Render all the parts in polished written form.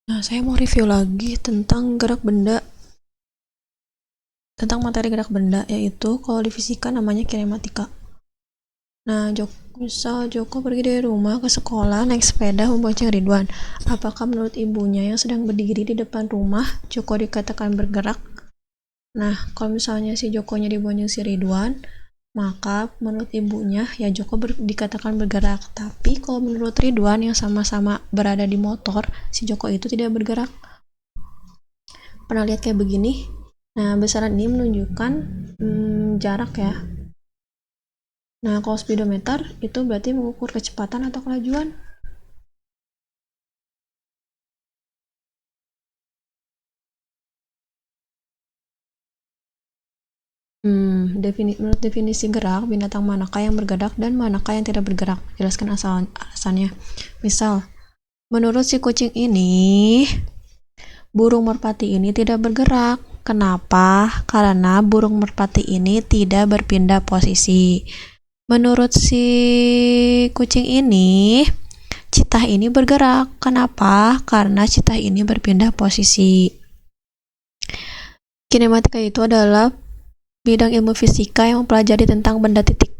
Nah, saya mau review lagi tentang gerak benda, tentang materi gerak benda, yaitu kalau di fisika namanya kinematika. Nah, misal Joko pergi dari rumah ke sekolah naik sepeda membonceng Ridwan. Apakah menurut ibunya yang sedang berdiri di depan rumah, Joko dikatakan bergerak? Nah, kalau misalnya si Jokonya dibonceng si Ridwan, maka menurut ibunya ya Joko dikatakan bergerak. Tapi kalau menurut Ridwan yang sama-sama berada di motor, si Joko itu tidak bergerak. Pernah lihat kayak begini? Nah, besaran ini menunjukkan jarak ya. Nah, kalau speedometer itu berarti mengukur kecepatan atau kelajuan. Menurut definisi gerak, binatang manakah yang bergerak dan manakah yang tidak bergerak? Jelaskan alasannya. Misal, menurut si kucing ini, burung merpati ini tidak bergerak. Kenapa? Karena burung merpati ini tidak berpindah posisi. Menurut si kucing ini, citah ini bergerak. Kenapa? Karena citah ini berpindah posisi. Kinematika itu adalah bidang ilmu fisika yang mempelajari tentang benda titik.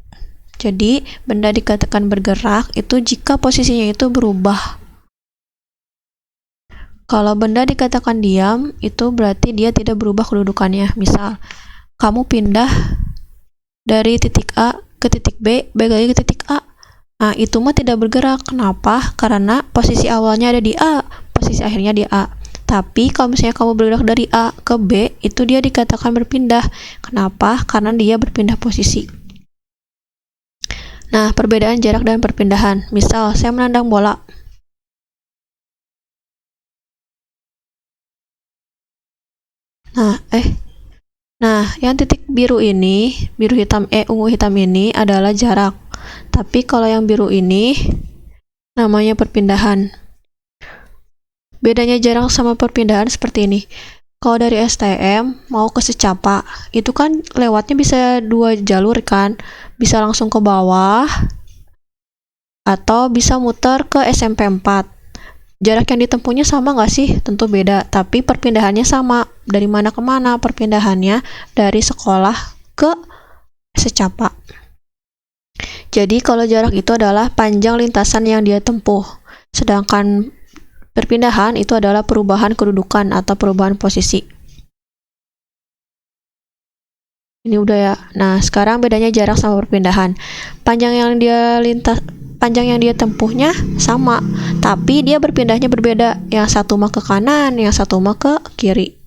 Jadi, benda dikatakan bergerak itu jika posisinya itu berubah. Kalau benda dikatakan diam, itu berarti dia tidak berubah kedudukannya. Misal, kamu pindah dari titik A ke titik B, balik lagi ke titik A. Nah, itu mah tidak bergerak. Kenapa? Karena posisi awalnya ada di A, posisi akhirnya di A. Tapi kalau misalnya kamu bergerak dari A ke B, itu dia dikatakan berpindah. Kenapa? Karena dia berpindah posisi. Nah, perbedaan jarak dan perpindahan. Misal, saya menendang bola. Nah, yang titik biru ini, biru hitam ungu hitam ini adalah jarak. Tapi kalau yang biru ini namanya perpindahan. Bedanya jarak sama perpindahan seperti ini. Kalau dari STM mau ke Secapa, itu kan lewatnya bisa 2 jalur kan. Bisa langsung ke bawah atau bisa muter ke SMP 4. Jarak yang ditempuhnya sama nggak sih? Tentu beda, tapi perpindahannya sama. Dari mana ke mana perpindahannya? Dari sekolah ke Secapa. Jadi kalau jarak itu adalah panjang lintasan yang dia tempuh. Sedangkan perpindahan itu adalah perubahan kedudukan atau perubahan posisi. Ini udah ya. Nah, sekarang bedanya jarak sama perpindahan. Panjang yang dia tempuhnya sama, tapi dia berpindahnya berbeda. Yang satu mah ke kanan, yang satu mah ke kiri.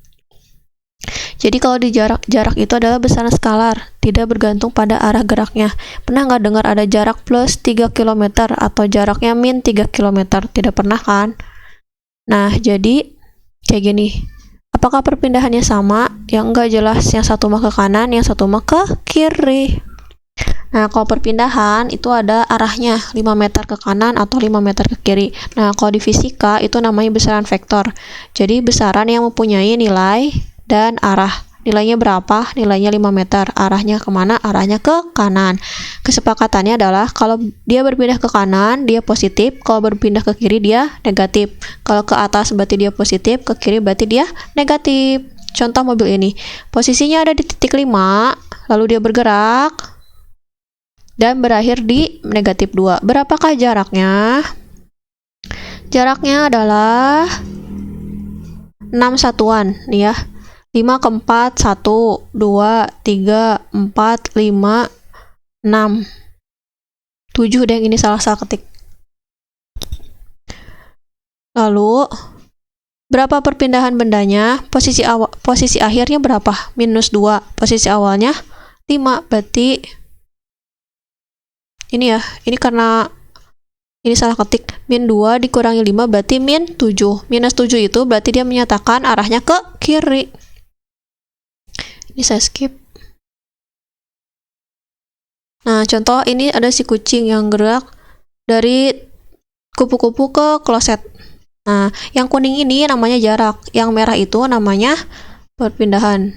Jadi kalau di jarak itu adalah besaran skalar, tidak bergantung pada arah geraknya. Pernah nggak dengar ada jarak plus 3 km atau jaraknya min 3 km? Tidak pernah kan? Nah, jadi kayak gini. Apakah perpindahannya sama? Yang enggak jelas, yang satu mah ke kanan, yang satu mah ke kiri. Nah, kalau perpindahan itu ada arahnya 5 meter ke kanan atau 5 meter ke kiri. Nah, kalau di fisika itu namanya besaran vektor. Jadi besaran yang mempunyai nilai dan arah. Nilainya berapa? Nilainya 5 meter. Arahnya kemana? Arahnya ke kanan. Kesepakatannya adalah kalau dia berpindah ke kanan, dia positif. Kalau berpindah ke kiri, dia negatif. Kalau ke atas berarti dia positif, ke kiri berarti dia negatif. Contoh mobil ini. Posisinya ada di titik 5, lalu dia bergerak dan berakhir di negatif 2. Berapakah jaraknya? Jaraknya adalah 6 satuan nih ya. 5 ke 4, 1, 2, 3, 4, 5, 6. 7 deh, yang ini salah ketik. Lalu, berapa perpindahan bendanya? Posisi akhirnya berapa? Minus 2. Posisi awalnya 5. Berarti, ini ya, ini karena ini salah ketik. Min 2 dikurangi 5 berarti min 7. Minus 7 itu berarti dia menyatakan arahnya ke kiri. Ini saya skip. Nah, contoh ini ada si kucing yang gerak dari kupu-kupu ke kloset. Nah, yang kuning ini namanya jarak. Yang merah itu namanya perpindahan.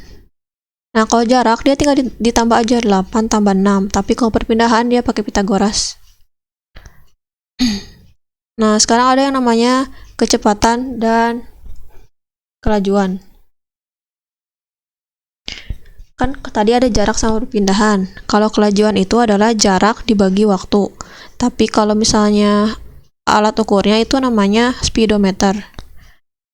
Nah, kalau jarak dia tinggal ditambah aja 8 tambah 6, tapi kalau perpindahan dia pakai Pitagoras. Nah, sekarang ada yang namanya kecepatan dan kelajuan. Kan tadi ada jarak sama perpindahan. Kalau kelajuan itu adalah jarak dibagi waktu. Tapi kalau misalnya alat ukurnya itu namanya speedometer.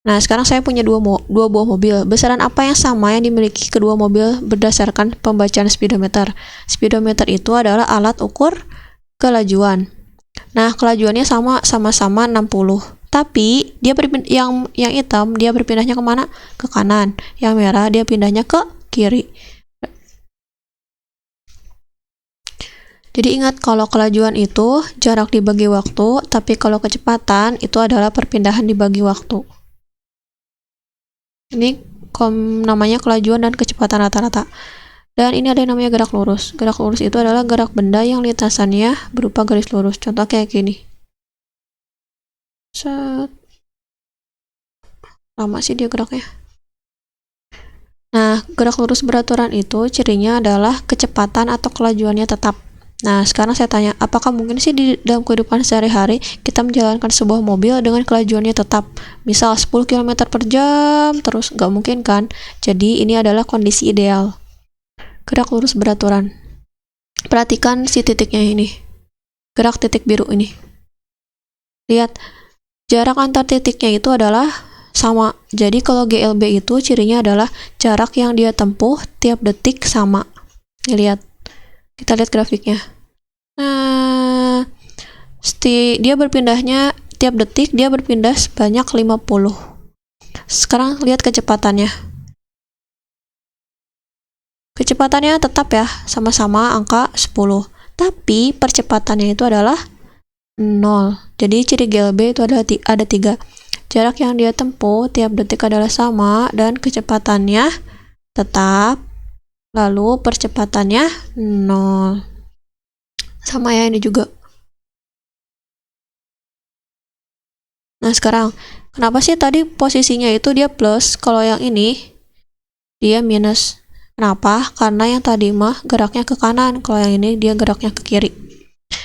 Nah, sekarang saya punya dua buah mobil. Besaran apa yang sama yang dimiliki kedua mobil berdasarkan pembacaan speedometer? Speedometer itu adalah alat ukur kelajuan. Nah, kelajuannya sama-sama 60. Tapi dia yang hitam dia berpindahnya kemana? Ke kanan. Yang merah dia pindahnya ke kiri. Jadi ingat, kalau kelajuan itu jarak dibagi waktu, tapi kalau kecepatan itu adalah perpindahan dibagi waktu. Ini namanya kelajuan dan kecepatan rata-rata. Dan ini ada yang namanya gerak lurus. Gerak lurus itu adalah gerak benda yang lintasannya berupa garis lurus. Contoh kayak gini. Set. Lama sih dia geraknya. Nah, gerak lurus beraturan itu cirinya adalah kecepatan atau kelajuannya tetap. Nah, sekarang saya tanya, apakah mungkin sih di dalam kehidupan sehari-hari kita menjalankan sebuah mobil dengan kelajuannya tetap? Misal 10 km per jam, terus nggak mungkin kan? Jadi ini adalah kondisi ideal. Gerak lurus beraturan. Perhatikan si titiknya ini. Gerak titik biru ini. Lihat, jarak antar titiknya itu adalah sama. Jadi kalau GLB itu cirinya adalah jarak yang dia tempuh tiap detik sama. Nih, lihat. Kita lihat grafiknya. Nah, dia berpindahnya tiap detik dia berpindah sebanyak 50. Sekarang lihat kecepatannya. Kecepatannya tetap ya, sama-sama angka 10. Tapi percepatannya itu adalah 0. Jadi ciri GLB itu ada 3. Jarak yang dia tempuh tiap detik adalah sama dan kecepatannya tetap. Lalu percepatannya 0. Sama ya ini juga. Nah, sekarang kenapa sih tadi posisinya itu dia plus, kalau yang ini dia minus? Kenapa? Karena yang tadi mah geraknya ke kanan, kalau yang ini dia geraknya ke kiri.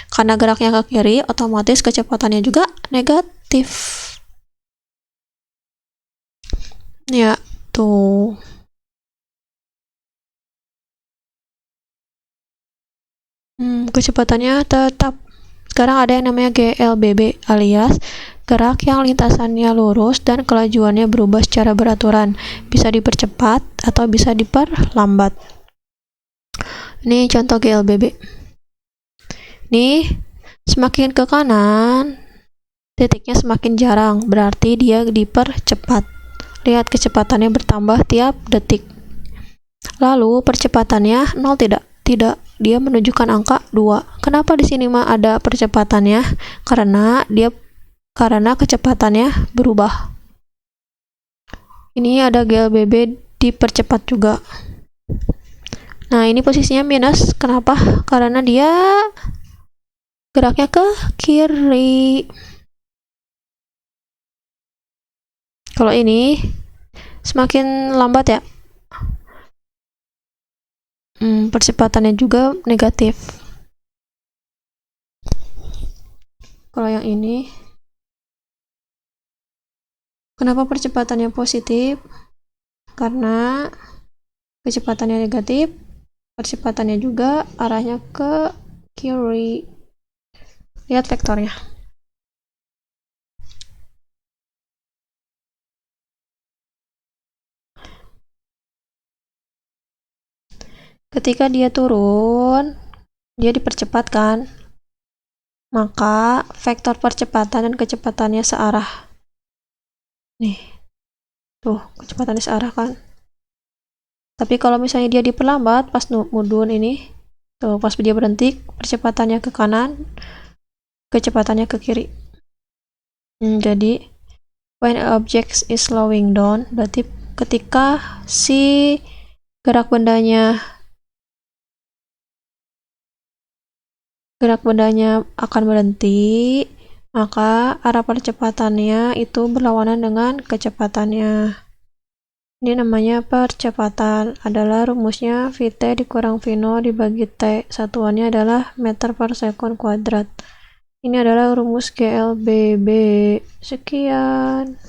Karena geraknya ke kiri, otomatis kecepatannya juga negatif. Ya, tuh. Kecepatannya tetap. Sekarang ada yang namanya GLBB alias gerak yang lintasannya lurus dan kelajuannya berubah secara beraturan. Bisa dipercepat atau bisa diperlambat. Ini contoh GLBB. Nih, semakin ke kanan, titiknya semakin jarang, berarti dia dipercepat. Lihat kecepatannya bertambah tiap detik. Lalu percepatannya 0 tidak? Tidak, dia menunjukkan angka 2. Kenapa di sini mah ada percepatannya? Karena kecepatannya berubah. Ini ada GLBB dipercepat juga. Nah, ini posisinya minus. Kenapa? Karena dia geraknya ke kiri. Kalau ini semakin lambat ya. Percepatannya juga negatif. Kalau yang ini, kenapa percepatannya positif? Karena kecepatannya negatif, percepatannya juga arahnya ke kiri. Lihat vektornya. Ketika dia turun, dia dipercepat kan? Maka vektor percepatan dan kecepatannya searah. Nih, tuh kecepatannya searah kan? Tapi kalau misalnya dia diperlambat pas mudun ini, tuh pas dia berhenti, percepatannya ke kanan, kecepatannya ke kiri. Jadi when an object is slowing down, berarti ketika si gerak bendanya akan berhenti, maka arah percepatannya itu berlawanan dengan kecepatannya. Ini namanya percepatan. Adalah rumusnya VT dikurang V0 dibagi T. Satuannya adalah meter per sekon kuadrat. Ini adalah rumus GLBB. Sekian.